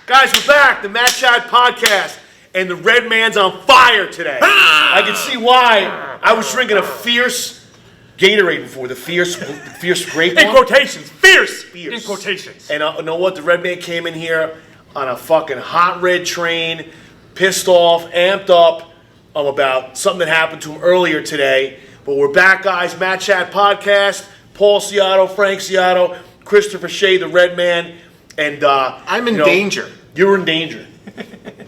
Guys, we're back. The Matt Chad podcast. And the red man's on fire today. I can see why. I was drinking a fierce Gatorade before. The fierce grape one. In quotations. Fierce. In quotations. And you know what? The red man came in here on a fucking hot red train, pissed off, amped up about something that happened to him earlier today. But we're back, guys. Matt Chad podcast. Paul Ciatto, Frank Ciatto, Christopher Shay, the red man. And I'm in danger. You're in danger.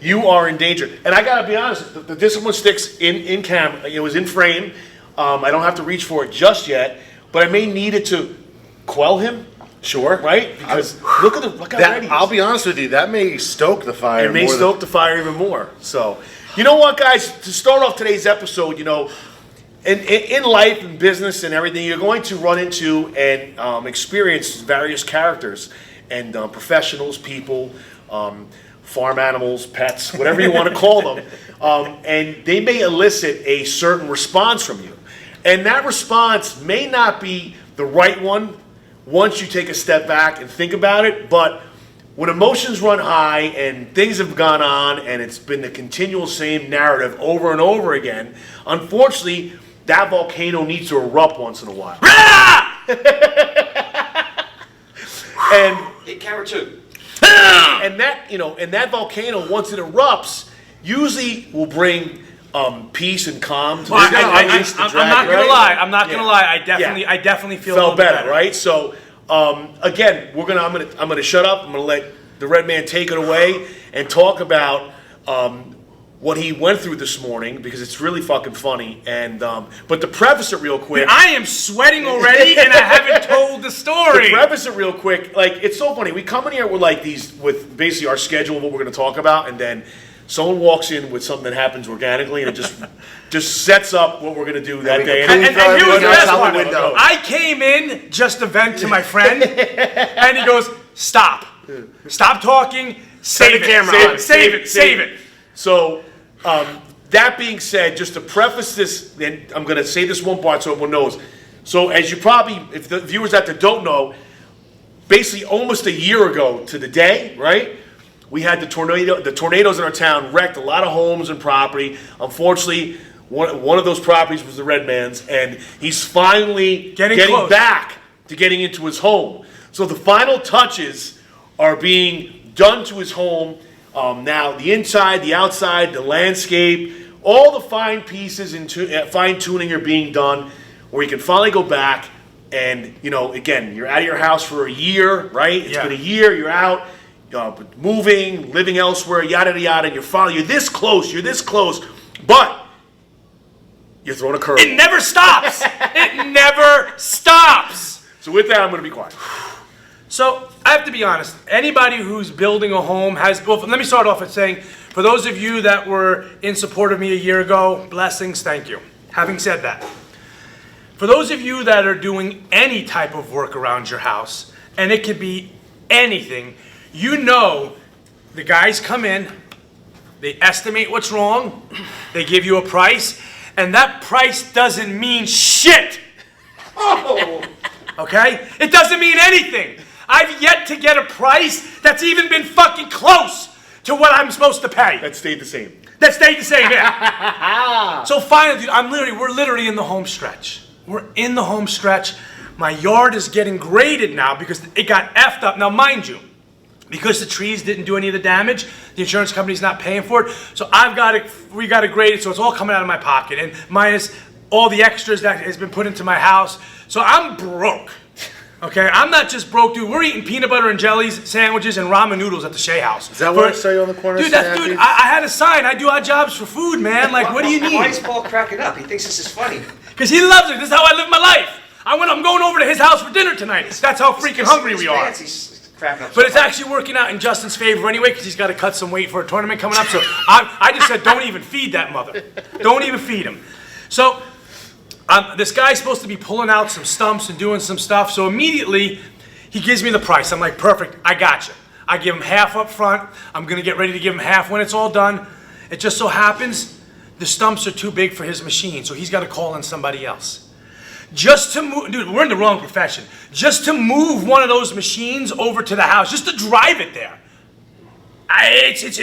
You are in danger. And I got to be honest, the discipline sticks in camera. It was in frame. I don't have to reach for it just yet. But I may need it to quell him. Sure. Right? Because look how ready he is. I'll be honest with you, that may stoke the fire. It may stoke the fire even more. So, you know what, guys? To start off today's episode, in life and business and everything, you're going to run into and experience various characters and professionals, people, farm animals, pets, whatever you want to call them. And they may elicit a certain response from you. And that response may not be the right one once you take a step back and think about it. But when emotions run high and things have gone on and it's been the continual same narrative over and over again, unfortunately, that volcano needs to erupt once in a while. And camera two. And that volcano, once it erupts, usually will bring peace and calm to I'm not gonna lie. I definitely feel better, right? So again, I'm gonna shut up. I'm gonna let the red man take it away and talk about what he went through this morning, because it's really fucking funny. And but to preface it real quick, I am sweating already, and I haven't told the story. To preface it real quick, it's so funny. We come in here with basically our schedule of what we're going to talk about, and then someone walks in with something that happens organically, and it just sets up what we're going to do that day. And here was the best part. I came in just to vent to my friend, and he goes, "Stop talking, save it." So, that being said, just to preface this, and I'm going to say this one part so everyone knows. So, as you probably, if the viewers out there don't know, basically almost a year ago to the day, right? We had the tornadoes in our town wrecked a lot of homes and property. Unfortunately, one of those properties was the red man's, and he's finally getting back to getting into his home. So the final touches are being done to his home. Now, the inside, the outside, the landscape, all the fine pieces and fine-tuning are being done where you can finally go back and, again, you're out of your house for a year, right? It's been a year, you're out, moving, living elsewhere, yada, yada, you're this close, but you're throwing a curve. It never stops! It never stops! So with that, I'm going to be quiet. So, I have to be honest, anybody who's building a home let me start off with saying, for those of you that were in support of me a year ago, blessings, thank you. Having said that, for those of you that are doing any type of work around your house, and it could be anything, the guys come in, they estimate what's wrong, they give you a price, and that price doesn't mean shit. Okay? It doesn't mean anything. I've yet to get a price that's even been fucking close to what I'm supposed to pay. That stayed the same. Yeah. So finally, dude, we're literally in the home stretch. We're in the home stretch. My yard is getting graded now because it got effed up. Now, mind you, because the trees didn't do any of the damage, the insurance company's not paying for it. So we got it graded, so it's all coming out of my pocket, and minus all the extras that has been put into my house. So I'm broke. Okay, I'm not just broke, dude. We're eating peanut butter and jellies, sandwiches, and ramen noodles at the Shea house. Is that what I saw you on the corner? Dude, I had a sign. I do odd jobs for food, man. Like, what do you need? Why is Paul cracking up? He thinks this is funny. Because he loves it. This is how I live my life. I'm going over to his house for dinner tonight. That's how freaking hungry we are. But it's actually working out in Justin's favor anyway, because he's got to cut some weight for a tournament coming up. So I just said, don't even feed that mother. Don't even feed him. So this guy's supposed to be pulling out some stumps and doing some stuff. So immediately, he gives me the price. I'm like, perfect, I got you. I give him half up front. I'm going to get ready to give him half when it's all done. It just so happens the stumps are too big for his machine, so he's got to call in somebody else. Just to move, dude, we're in the wrong profession. Just to move one of those machines over to the house, just to drive it there. It's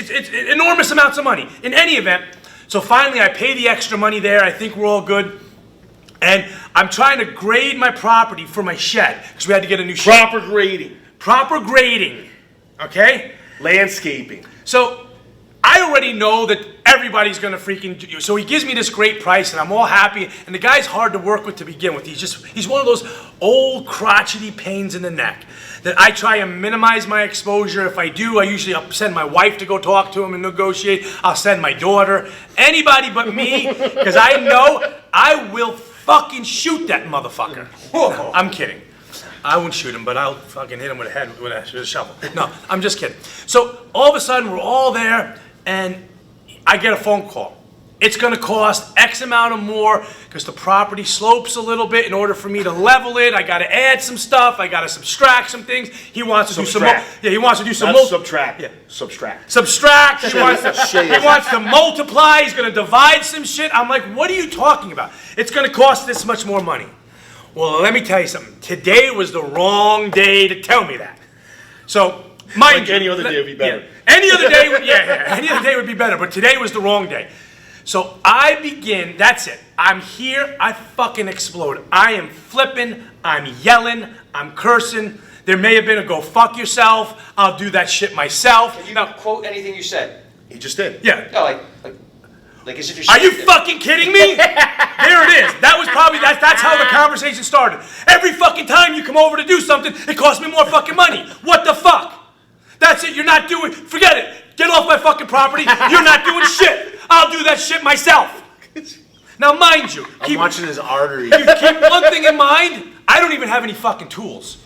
enormous amounts of money. In any event, so finally I pay the extra money there. I think we're all good. And I'm trying to grade my property for my shed, because we had to get a new shed. Proper grading. Proper grading, okay? Landscaping. So I already know that everybody's gonna freaking do. So he gives me this great price, and I'm all happy. And the guy's hard to work with to begin with. He's one of those old crotchety pains in the neck that I try and minimize my exposure. If I do, I'll send my wife to go talk to him and negotiate. I'll send my daughter, anybody but me, because I know I will fucking shoot that motherfucker. No, I'm kidding. I won't shoot him, but I'll fucking hit him with a shovel. No, I'm just kidding. So all of a sudden, we're all there, and I get a phone call. It's gonna cost X amount or more, because the property slopes a little bit. In order for me to level it, I gotta add some stuff, I gotta subtract some things. He wants to do some more. Yeah, he wants to do some more. Subtract. Yeah. Subtract. Subtract. He wants to multiply. He's gonna divide some shit. I'm like, what are you talking about? It's gonna cost this much more money. Well, let me tell you something. Today was the wrong day to tell me that. So, mind you, any other day would be better. Yeah, any other day would, any other day would be better, but today was the wrong day. So I begin, that's it. I'm here, I fucking explode. I am flipping, I'm yelling, I'm cursing. There may have been a go fuck yourself, I'll do that shit myself. Can you quote anything you said? He just did. Yeah. No, like as if you're Are you saying it. fucking kidding me? There it is. That was probably, that's how the conversation started. Every fucking time you come over to do something, it costs me more fucking money. What the fuck? That's it, you're not doing, forget it. Get off my fucking property, you're not doing shit. I'll do that shit myself. Now mind you, I'm watching his artery. keep one thing in mind, I don't even have any fucking tools.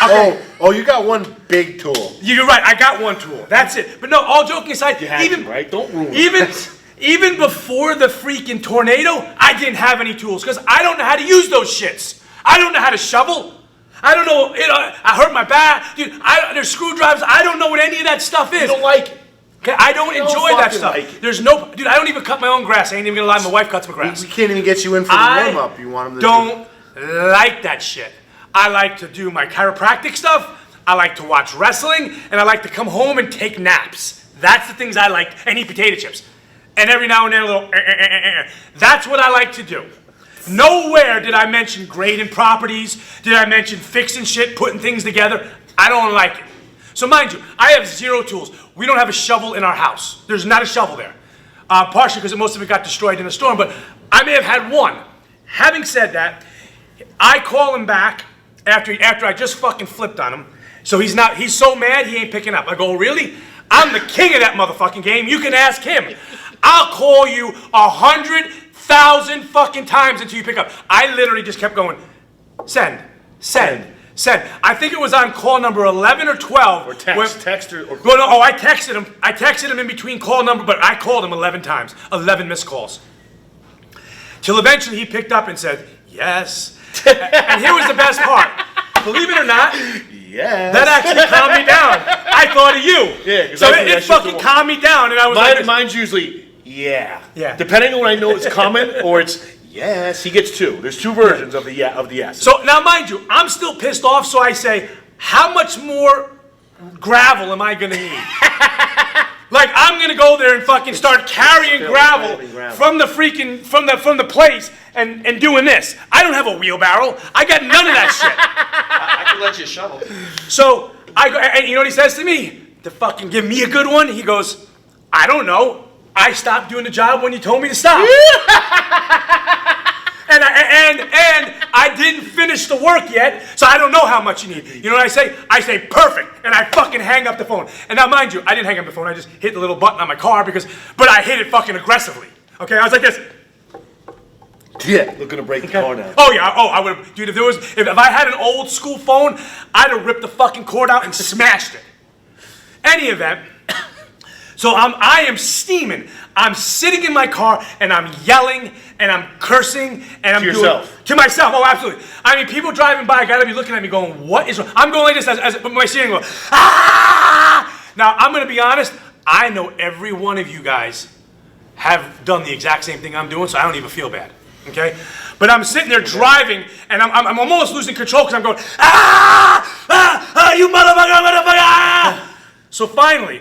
Okay. Oh, you got one big tool. You're right, I got one tool, that's it. But no, all joking aside, You had to, right? Don't ruin it. Even before the freaking tornado, I didn't have any tools, because I don't know how to use those shits. I don't know how to shovel. I don't know, I hurt my back. Dude, there's screwdrivers, I don't know what any of that stuff is. You don't like it. Okay, I don't enjoy that stuff. Like it. There's no, dude, I don't even cut my own grass. I ain't even gonna lie, my wife cuts my grass. We can't even get you in for the warm-up. You want him to don't like that shit. I like to do my chiropractic stuff, I like to watch wrestling, and I like to come home and take naps. That's the things I like, and eat potato chips. And every now and then a little, That's what I like to do. Nowhere did I mention grading properties, did I mention fixing shit, putting things together. I don't like it. So mind you, I have zero tools. We don't have a shovel in our house. There's not a shovel there. Partially because most of it got destroyed in a storm, but I may have had one. Having said that, I call him back after I just fucking flipped on him. So he's so mad he ain't picking up. I go, really? I'm the king of that motherfucking game. You can ask him. I'll call you 100,000 fucking times until you pick up. I literally just kept going, send. I think it was on call number 11 or 12. Or text or well, no, I texted him. I texted him in between call number, but I called him 11 times. 11 missed calls. Till eventually he picked up and said, yes. And here was the best part. Believe it or not, yeah. that actually calmed me down. I thought of you. Yeah, so it fucking calmed me down, and I was Mine's usually, yeah. Yeah. Depending on when I know it's coming, or it's, yes. He gets two. There's two versions of the yes. So now, mind you, I'm still pissed off, so I say, how much more gravel am I gonna need? Like, I'm gonna go there and fucking start carrying gravel from the freaking, from the place and doing this. I don't have a wheelbarrow. I got none of that shit. I can let you shovel. So, I go, and you know what he says to me? To fucking give me a good one, he goes, I don't know. I stopped doing the job when you told me to stop. And I didn't finish the work yet, so I don't know how much you need. You know what I say? I say, perfect, and I fucking hang up the phone. And now, mind you, I didn't hang up the phone, I just hit the little button on my car but I hit it fucking aggressively. Okay, I was like this. Yeah, looking to break the car now. Oh yeah, I would have, dude, if I had an old school phone, I'd have ripped the fucking cord out and smashed it. Any event, so I am steaming. I'm sitting in my car and I'm yelling and I'm cursing and I'm to yourself. To myself. Oh, absolutely. I mean, people driving by gotta be looking at me going, "What is wrong?" I'm going like this as my steering wheel. Ah! Now I'm gonna be honest. I know every one of you guys have done the exact same thing I'm doing, so I don't even feel bad. Okay, but I'm sitting there driving and I'm almost losing control because I'm going, you motherfucker. So finally,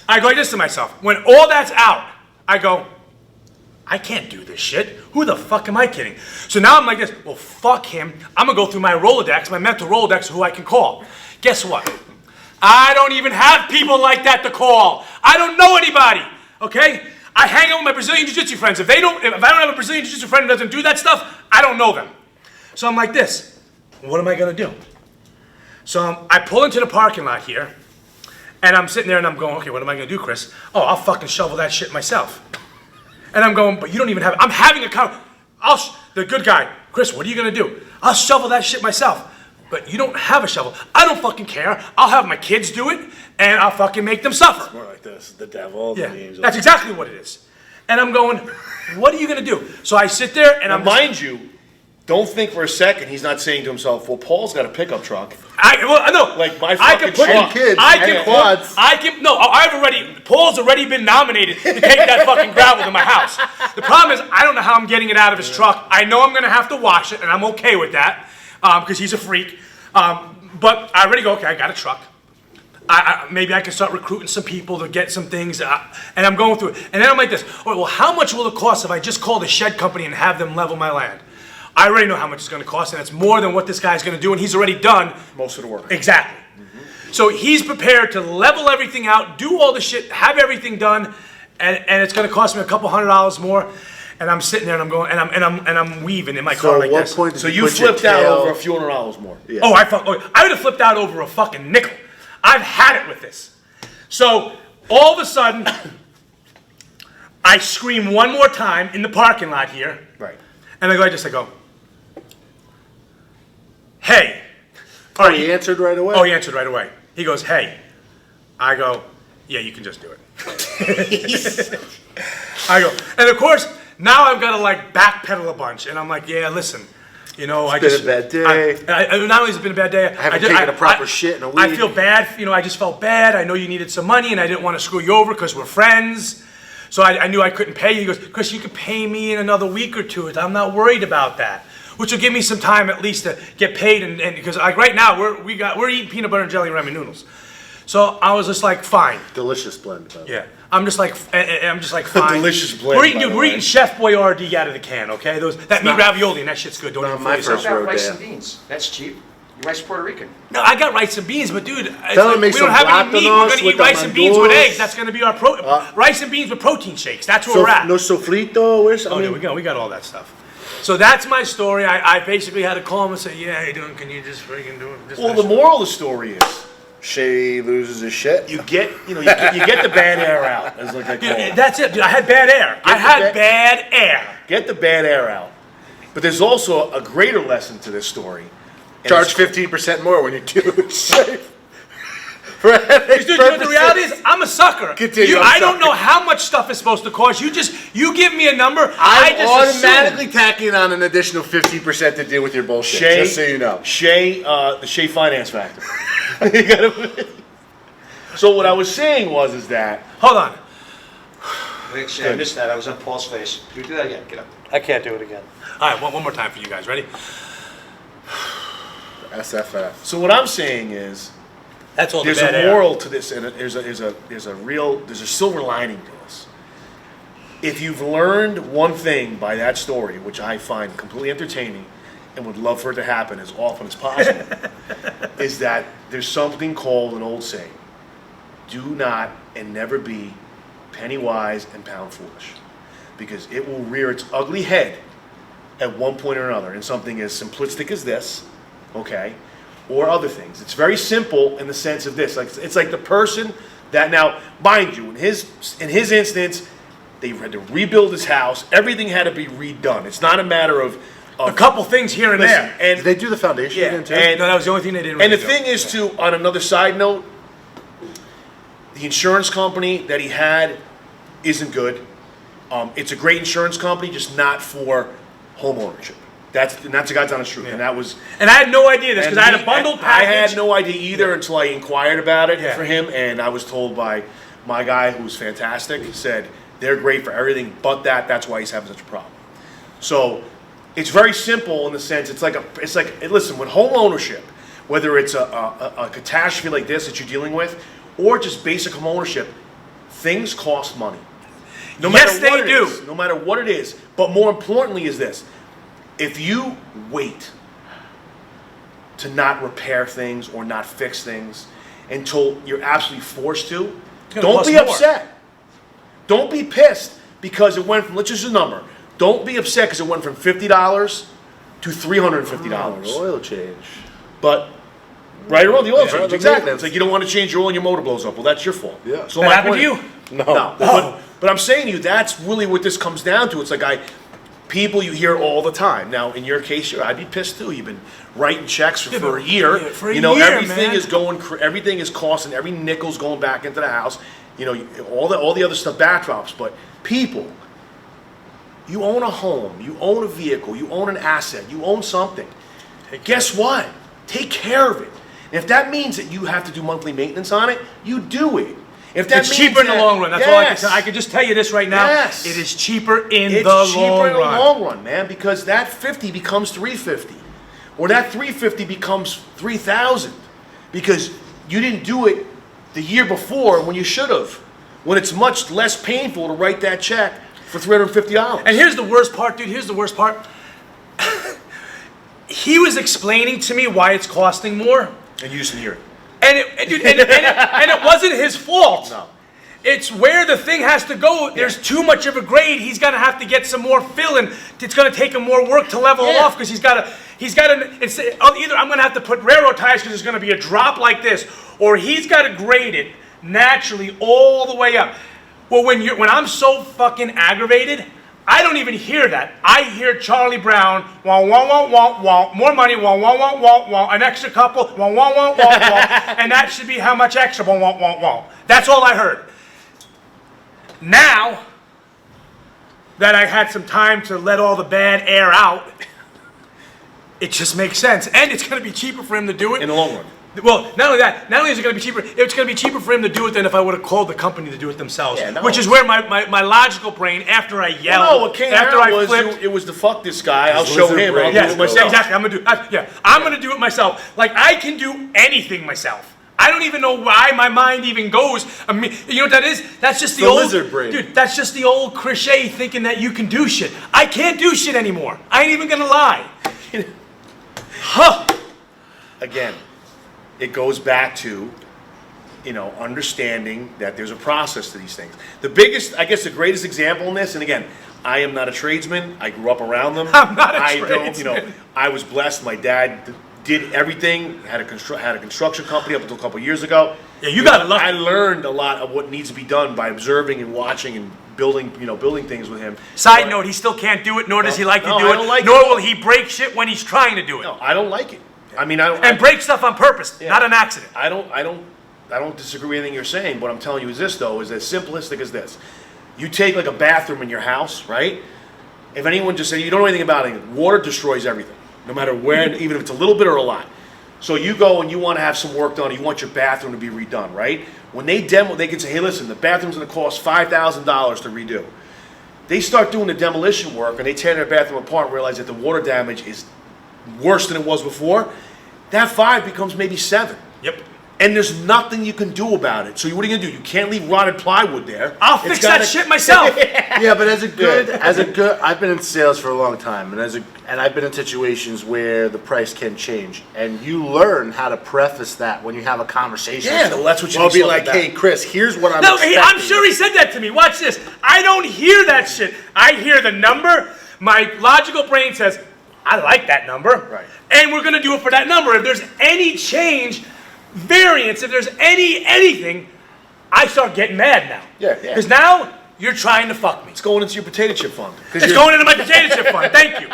I go like this to myself. When all that's out, I go, I can't do this shit. Who the fuck am I kidding? So now I'm like this, well, fuck him. I'm gonna go through my Rolodex, my mental Rolodex of who I can call. Guess what? I don't even have people like that to call. I don't know anybody, okay? I hang out with my Brazilian Jiu-Jitsu friends. If I don't have a Brazilian Jiu-Jitsu friend who doesn't do that stuff, I don't know them. So I'm like this, what am I gonna do? So I pull into the parking lot here, and I'm sitting there and I'm going, okay, what am I gonna do, Chris? Oh, I'll fucking shovel that shit myself. And I'm going, but you don't even have, I'm having a the good guy, Chris, what are you gonna do? I'll shovel that shit myself. But you don't have a shovel. I don't fucking care. I'll have my kids do it, and I'll fucking make them suffer. More like this, the devil, Yeah, the angel. that's exactly what it is. And I'm going, what are you gonna do? So I sit there and I'm Mind you, don't think for a second he's not saying to himself, well, Paul's got a pickup truck. I know. Like my I can fucking put truck. kids, I and can quads. Paul's already been nominated to take that fucking gravel to my house. The problem is I don't know how I'm getting it out of his truck. I know I'm gonna have to wash it, and I'm okay with that because he's a freak. But I already go, okay, I got a truck. Maybe I can start recruiting some people to get some things, and I'm going through it. And then I'm like this, all right, well, how much will it cost if I just call the shed company and have them level my land? I already know how much it's going to cost, and it's more than what this guy's going to do, and he's already done Most of the work. exactly. So he's prepared to level everything out, do all the shit, have everything done, and it's going to cost me a couple $100 more. And I'm sitting there and I'm going and I'm weaving in my car So like at what this. point did So you you put your flipped out tail- over a few $100 more. Yeah. Oh, I would have flipped out over a fucking nickel. I've had it with this. So all of a sudden, I scream one more time in the parking lot here, Right. and I go, hey. Oh, he answered right away? Oh, he answered right away. He goes, hey. I go, yeah, you can just do it. I go, and of course, now I've got to like backpedal a bunch, and I'm like, yeah, listen, you know, It's been a bad day. Not only has it been a bad day, I haven't taken a proper shit in a I week. feel bad, you know, I just felt bad. I know you needed some money, and I didn't want to screw you over because we're friends. So I knew I couldn't pay you. He goes, Chris, you could pay me in another week or two. I'm not worried about that. Which will give me some time at least to get paid, and because like right now we're eating peanut butter and jelly ramen noodles. So I was just like, fine. Delicious blend, by the way. Yeah, I'm just like fine. Delicious blend, We're eating, by dude. the We're way. eating Chef Boyardee out of the can, okay? That meat not- ravioli and that shit's good. Don't not even my fool yourself. first What about rodeo. rice and beans? That's cheap. Your rice Puerto Rican. No, I got rice and beans, but dude, it's Tell like, him make we don't some have any meat. We're plátanos gonna with eat rice the and beans with manduos. eggs. That's gonna be our rice and beans with protein shakes. That's where So, we're at. no sofrito? Where's, Oh, dude, we got all that stuff. So that's my story. I basically had to call him and say, yeah, how you doing? Can you just freaking do it? Well, the moral of the story is Shay loses his shit. you get the bad air out, as like I call it. That's it, dude. I had bad air. I had bad air. Get the bad air out. But there's also a greater lesson to this story. And Charge it's- 15% more when you do it safe. For Dude, you know what the reality is? I'm a sucker. Continue, I'm I don't sorry. know how much stuff is supposed to cost. You give me a number. I'm I just automatically assume. tacking on an additional 15% to deal with your bullshit, Shay, just so you know. Shay, the Shay Finance Factor. You gotta- So what I was saying is that Hold on. Wait, shit, I missed that. I was on Paul's face. Do that again. Get up. I can't do it again. All right, one more time for you guys. Ready? SFF. So what I'm saying is, That's all there's the bad a air. moral to this, and there's a silver lining to this. If you've learned one thing by that story, which I find completely entertaining, and would love for it to happen as often as possible, is that there's something called an old saying: "Do not and never be penny wise and pound foolish," because it will rear its ugly head at one point or another in something as simplistic as this, okay, or other things. It's very simple in the sense of this. Like it's like the person that now, mind you, in his instance, they had to rebuild his house. Everything had to be redone. It's not a matter of A couple things here and listen, there. and Did they do the foundation yeah, again, too? and No, that was the only thing they didn't. and the really do. thing is, too, on another side note, the insurance company that he had isn't good. It's a great insurance company, just not for home ownership. That's the God's honest truth, and that was. And I had no idea this because I had a he- bundled I package. had no idea either until I inquired about it Yeah. for him, and I was told by my guy, who's fantastic, said they're great for everything but that. That's why he's having such a problem. So it's very simple in the sense it's like listen, with home ownership, whether it's a catastrophe like this that you're dealing with, or just basic home ownership, things cost money. Yes, they do. No matter what it is. But more importantly is this. If you wait to not repair things or not fix things until you're absolutely forced to, don't be upset. Don't be pissed because it went from, let's just use a number. Don't be upset because it went from $50 to $350. Oil change. But, right or wrong, the oil change. the Exactly. maintenance. It's like you don't want to change your oil and your motor blows up. Well, that's your fault. Yeah. So That my happened to point- you? No. But I'm saying to you, that's really what this comes down to. It's like people you hear all the time. Now, in your case, I'd be pissed too. You've been writing checks for a year. Yeah, for a you know, year, everything man. is going. Everything is costing. Every nickel's going back into the house. You know, all the other stuff backdrops. But people, you own a home. You own a vehicle. You own an asset. You own something. Guess what? Take care of it. And if that means that you have to do monthly maintenance on it, you do it. If that It's means cheaper in the that- long run. That's all I can Yes. tell. I can just tell you this right now. Yes. It is cheaper in It's the cheaper long in the run. long run, man, because that 50 becomes 350, or that 350 becomes 3,000, because you didn't do it the year before when you should have. When it's much less painful to write that check for $350. And here's the worst part, dude. Here's the worst part. He was explaining to me why it's costing more, And you just didn't hear it. and it wasn't his fault. No. It's where the thing has to go. There's too much of a grade. He's gonna have to get some more fill, and it's gonna take him more work to level it Yeah. off because he's got to. Either I'm gonna have to put railroad ties because there's gonna be a drop like this, or he's got to grade it naturally all the way up. Well, when I'm so fucking aggravated, I don't even hear that. I hear Charlie Brown, wah, wah, wah, wah, wah, more money, wah, wah, wah, wah, wah, an extra couple, wah, wah, wah, wah, wah, and that should be how much extra, wah, wah, wah, wah. That's all I heard. Now that I had some time to let all the bad air out, it just makes sense. And it's going to be cheaper for him to do it. In the long run. Well, not only that, not only is it going to be cheaper, it's going to be cheaper for him to do it than if I would have called the company to do it themselves. Yeah, no. Which is where my logical brain, after I yelled, No, what came after out I was flipped, it was the fuck this guy. I'll His show lizard him. brain. I'll do yes, it myself. exactly. I'm going to do it myself. Like, I can do anything myself. I don't even know why my mind even goes. I mean, you know what that is? That's just the The old lizard brain. dude. That's just the old cliche thinking that you can do shit. I can't do shit anymore. I ain't even gonna lie. Huh? Again, it goes back to, understanding that there's a process to these things. The biggest, I guess the greatest example in this, and again, I am not a tradesman. I grew up around them. I'm not a I don't, tradesman. I was blessed. My dad did everything, had a construction company up until a couple of years ago. Yeah, you got lucky. I learned a lot of what needs to be done by observing and watching and building things with him. Side But- note: he still can't do it, nor does he like No, to do I it. don't like nor it. will he break shit when he's trying to do it. No, I don't like it. I mean, And break stuff on purpose, not an accident. I don't disagree with anything you're saying. What I'm telling you is this, though, is as simplistic as this. You take like a bathroom in your house, right? If anyone just said, you don't know anything about it, water destroys everything, no matter where, even if it's a little bit or a lot. So you go and you want to have some work done, you want your bathroom to be redone, right? When they demo, they can say, hey, listen, the bathroom's going to cost $5,000 to redo. They start doing the demolition work and they tear their bathroom apart and realize that the water damage is worse than it was before. That 5 becomes maybe 7. Yep. And there's nothing you can do about it. So what are you gonna do? You can't leave rotted plywood there. I'll It's fix gotta- that shit myself. Yeah, but as a good, I've been in sales for a long time, and I've been in situations where the price can change, and you learn how to preface that when you have a conversation. Yeah, well, that's what you I'll need be something like, about. hey, Chris, here's what I'm No, expecting. I'm sure he said that to me. Watch this. I don't hear that shit. I hear the number. My logical brain says, I like that number. Right. And we're going to do it for that number. If there's any change, variance, if there's anything, I start getting mad now. Yeah. Because now you're trying to fuck me. It's going into your potato chip fund. 'Cause It's you're- going into my potato chip fund. Thank you.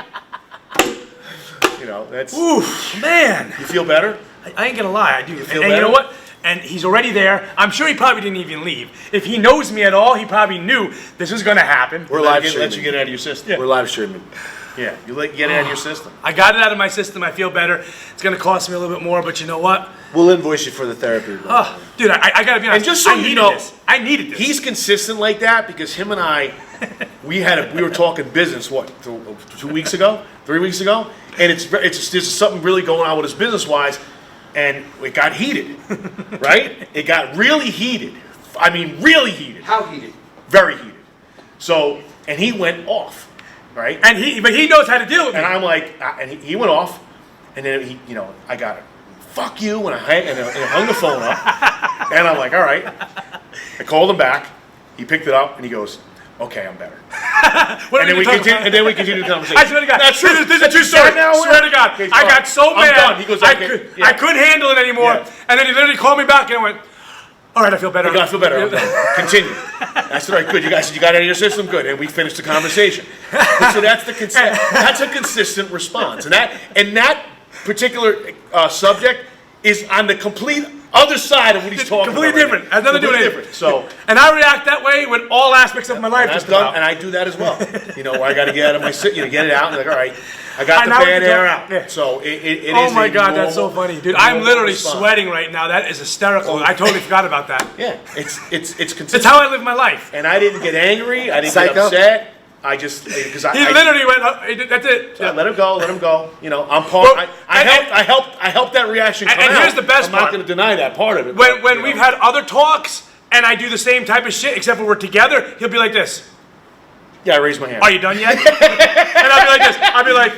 That's. Oof, man. You feel better? I ain't gonna lie, I do. feel And you know better? what? And he's already there. I'm sure he probably didn't even leave. If he knows me at all, he probably knew this was gonna happen. We're live Let streaming. you get it out of your system. We're live streaming. Yeah, you get it out of your system. I got it out of my system. I feel better. It's gonna cost me a little bit more, but you know what? We'll invoice you for the therapy. Oh, dude, I gotta be honest. And just so I you needed know, this. I needed this. He's consistent like that because him and I, we were talking business 2 weeks ago, 3 weeks ago, and there's something really going on with us business wise, and it got heated, right? It got really heated. I mean, really heated. How heated? Very heated. So, and he went off, right? But he knows how to deal with me. And I'm like, and he went off, and then he, I got it. Fuck you, and I hung the phone up, and I'm like, all right. I called him back. He picked it up, and he goes, okay, I'm better. And then we continued the conversation. I swear to God, That's true. This is a true story. Swear to God, Okay, I got so I'm mad. done. He goes, okay. I couldn't handle it anymore. Yeah. And then he literally called me back and I went, all right, I feel better. I feel better. I'm done. Continue. I said, all right, good. You guys, you got it out of your system? Good. And we finished the conversation. And so that's that's a consistent response. And that particular subject is on the complete other side of what he's talking about. Completely different. Has nothing to do with Completely different. So, and I react that way with all aspects of my life. and I do that as well. Where I got to get out of my sit, get it out. And like, all right, I got the bad air out. Yeah. So it is. Oh my God, that's so normal- funny, dude! I'm literally response. sweating right now. That is hysterical. I totally forgot about that. Yeah, it's consistent. It's how I live my life. And I didn't get angry. I didn't get Psycho. upset. I just because He literally went. That's it. Yeah, let him go. Let him go. I'm part. Well, I helped that reaction come and out. here's the best I'm not part. going to deny that part of it. When we've had other talks and I do the same type of shit, except when we're together, he'll be like this. Yeah, I raised my hand. Are you done yet? And I'll be like this. I'll be like,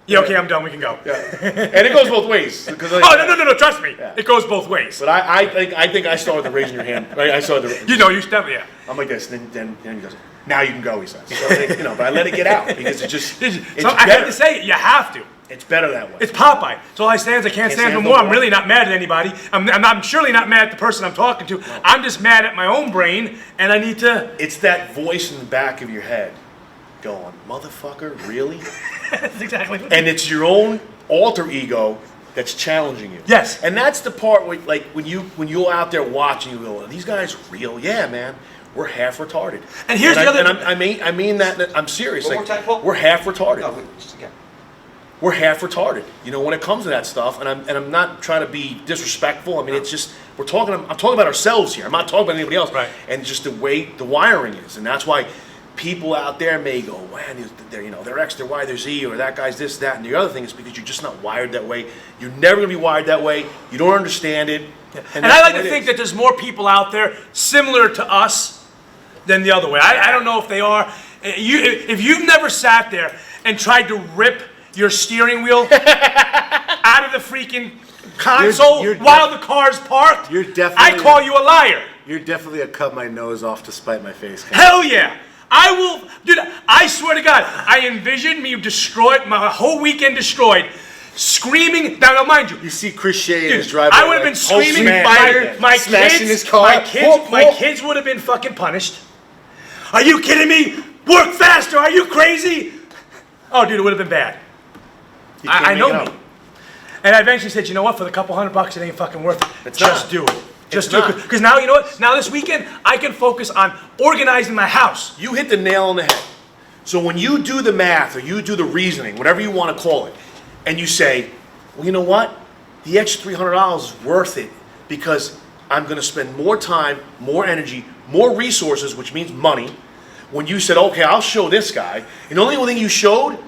yeah, okay, I'm done. We can go. Yeah. And it goes both ways. Because Oh no! Trust me, it goes both ways. But I think I started the raising your hand. I started the. You definitely. Yeah. I'm like this. Then he goes. Now you can go. He says. So, but I let it get out because it's So I better. hate to say it, you have to. It's better that way. It's Popeye. So I stands. I can't stand no more. I'm really not mad at anybody. I'm surely not mad at the person I'm talking to. No. I'm just mad at my own brain, and I need to. It's that voice in the back of your head, going, "Motherfucker, really?" That's exactly. What And it's your own alter ego that's challenging you. Yes. And that's the part where, like, when you're out there watching, you go, "Are these guys real?" Yeah, man. We're half retarded. And here's the other. I mean that. I'm serious. One like, more time, Paul? we're half retarded. No, just again. We're half retarded. When it comes to that stuff, and I'm not trying to be disrespectful. I mean, it's just I'm talking about ourselves here. I'm not talking about anybody else. Right. And just the way the wiring is, and that's why people out there may go, man, they're X, they're Y, they're Z, or that guy's this, that, and the other thing is because you're just not wired that way. You're never gonna be wired that way. You don't understand it. And I like to think that there's more people out there similar to us than the other way. I don't know if they are. If you've never sat there and tried to rip your steering wheel out of the freaking console while the car's parked, I call you a liar. You're definitely a cut my nose off to spite my face. Hell yeah. I will, dude, I swear to God, I envisioned me destroyed, my whole weekend destroyed, screaming. Now, mind you, You see Chris Shay in dude, his driveway. I would have been screaming. My smashing kids, his car. my kids would have been fucking punished. Are you kidding me? Work faster. Are you crazy? Oh, dude, it would have been bad. I know me. And I eventually said, you know what? For the couple $100, it ain't fucking worth it. Just do it. Just do it. Because now, you know what? Now this weekend, I can focus on organizing my house. You hit the nail on the head. So when you do the math or you do the reasoning, whatever you want to call it, and you say, well, you know what? The extra $300 is worth it because I'm going to spend more time, more energy, more resources, which means money. When you said, okay, I'll show this guy, and the only thing you showed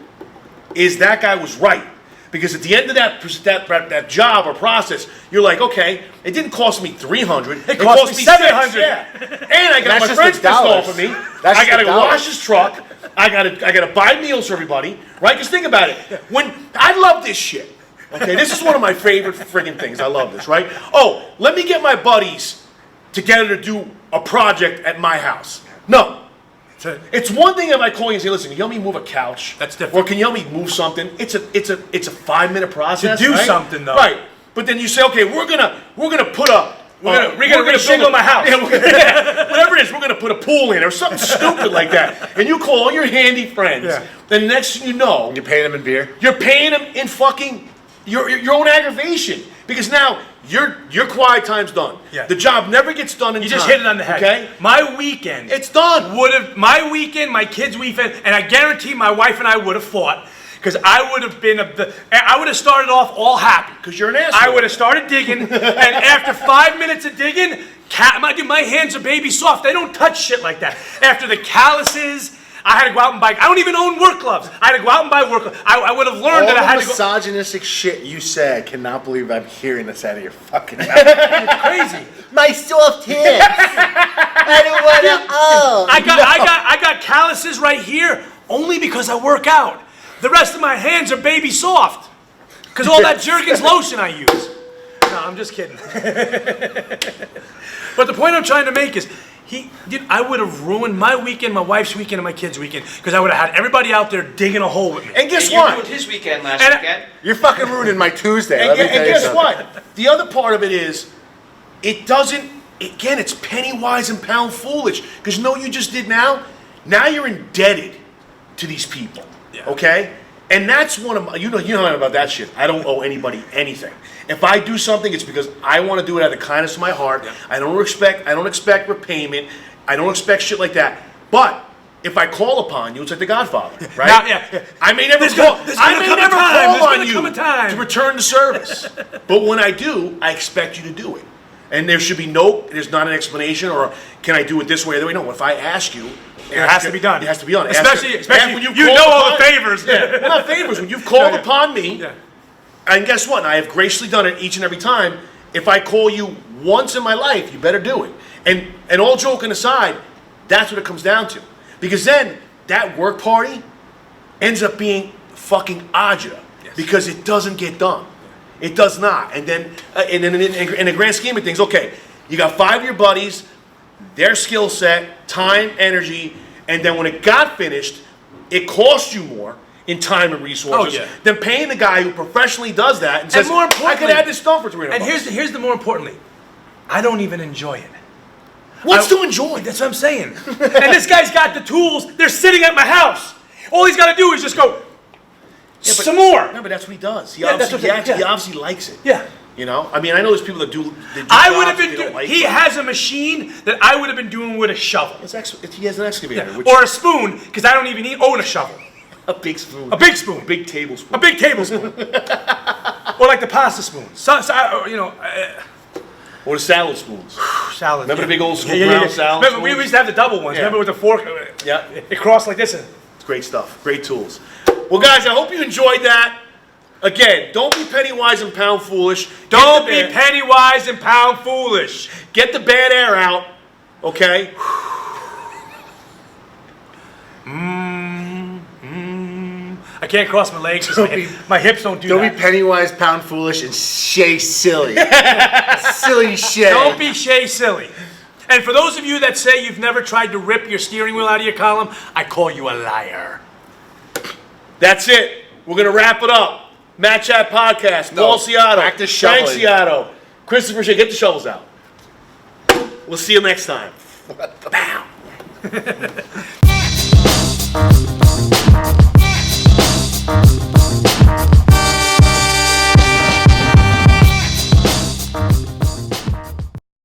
is that guy was right. Because at the end of that job or process, you're like, okay, it didn't cost me $300. It cost me $700. Yeah. And I got my friends pissed off of me. I got to go wash his truck. I got to buy meals for everybody. Right? Because think about it. When I love this shit. Okay, this is one of my favorite friggin' things. I love this, right? Oh, let me get my buddies together to do a project at my house. No. It's one thing if I call you and say, listen, can you help me move a couch? That's different. Or can you help me move something? It's a 5-minute process. To do right? something though. Right. But then you say, okay, we're gonna put a we're gonna shingle my house. Yeah, whatever it is, we're gonna put a pool in or something stupid like that. And you call all your handy friends. Yeah. Then next thing you know, You're paying him in beer. you're paying them in fucking your own aggravation. Because now your quiet time's done. Yeah. The job never gets done in You time. just hit it on the head. Okay? My weekend. It's done. My weekend, my kids' weekend, and I guarantee my wife and I would have fought. Because I would have started off all happy. Because you're an asshole. I would have started digging, and after 5 minutes of digging, my hands are baby soft. They don't touch shit like that. After the calluses, I had to go out and buy. I don't even own work gloves. I had to go out and buy work gloves. I would have learned that I had to go. All the misogynistic shit you said, I cannot believe I'm hearing this out of your fucking mouth. It's crazy. My soft hands. I don't wanna. Oh. I got calluses right here only because I work out. The rest of my hands are baby soft because all that Jergens lotion I use. No, I'm just kidding. But the point I'm trying to make is, dude, I would have ruined my weekend, my wife's weekend, and my kids' weekend because I would have had everybody out there digging a hole with me. And guess You what? ruined his weekend last And- weekend. You're fucking ruining my Tuesday. And, Let me and tell you guess something. what? The other part of it is, it doesn't, again, it's penny wise and pound foolish. Because you know what you just did now? Now you're indebted to these people. Yeah. Okay? And that's one of my, you know about that shit. I don't owe anybody anything. If I do something, it's because I want to do it out of the kindness of my heart. Yeah. I don't expect repayment. I don't expect shit like that. But if I call upon you, it's like the Godfather, right? Now, yeah. I may never There's call, gonna I may come a never time, call there's on gonna you come a time. to return the service. But when I do, I expect you to do it. And there should be there's not an explanation, or can I do it this way or that way? No, if I ask you, It has to be done. It has to be done. Especially when you call know all the upon- favors. Yeah, well, not favors. When you've called upon me, Yeah. and guess what? I have graciously done it each and every time. If I call you once in my life, you better do it. And all joking aside, that's what it comes down to. Because then that work party ends up being fucking agita. Yes. Because it doesn't get done. It does not. And then in the grand scheme of things, okay, you got 5 of your buddies, their skill set, time, energy, and then when it got finished, it cost you more in time and resources than paying the guy who professionally does that and says, more I could importantly- add this done for $300. And here's the more importantly, I don't even enjoy it. What's to enjoy? That's what I'm saying. And this guy's got the tools. They're sitting at my house. All he's got to do is just go, some more. No, but that's what he does. He Yeah, that's obviously, what I'm saying, he yeah. obviously likes it. Yeah. You know? I mean, I know there's people that do I would jobs have that been they don't doing, like, he but has a machine that I would have been doing with a shovel. he has an excavator. Yeah. Which, Or a spoon, because I don't even own a shovel. a big spoon. A big spoon. A big tablespoon. A big tablespoon. Or like the pasta spoon. Or the salad spoons. Salad. Remember the big old school yeah, brown salad Remember, we spoons? used to have the double ones. Yeah. Remember with the fork? Yeah. It crossed like this. It's great stuff. Great tools. Well, guys, I hope you enjoyed that. Again, don't be penny wise and pound foolish. Don't be penny wise and pound foolish. Get the bad air out, okay? I can't cross my legs because my hips don't do Don't that. be pennywise, pound foolish, and Shay silly. Silly Shay. Don't be Shay silly. And for those of you that say you've never tried to rip your steering wheel out of your column, I call you a liar. That's it. We're going to wrap it up. Matt Chat Podcast. Paul Ciatto. back to Frank shoveling. Ciatto. Christopher Shay. Get the shovels out. We'll see you next time. Bam.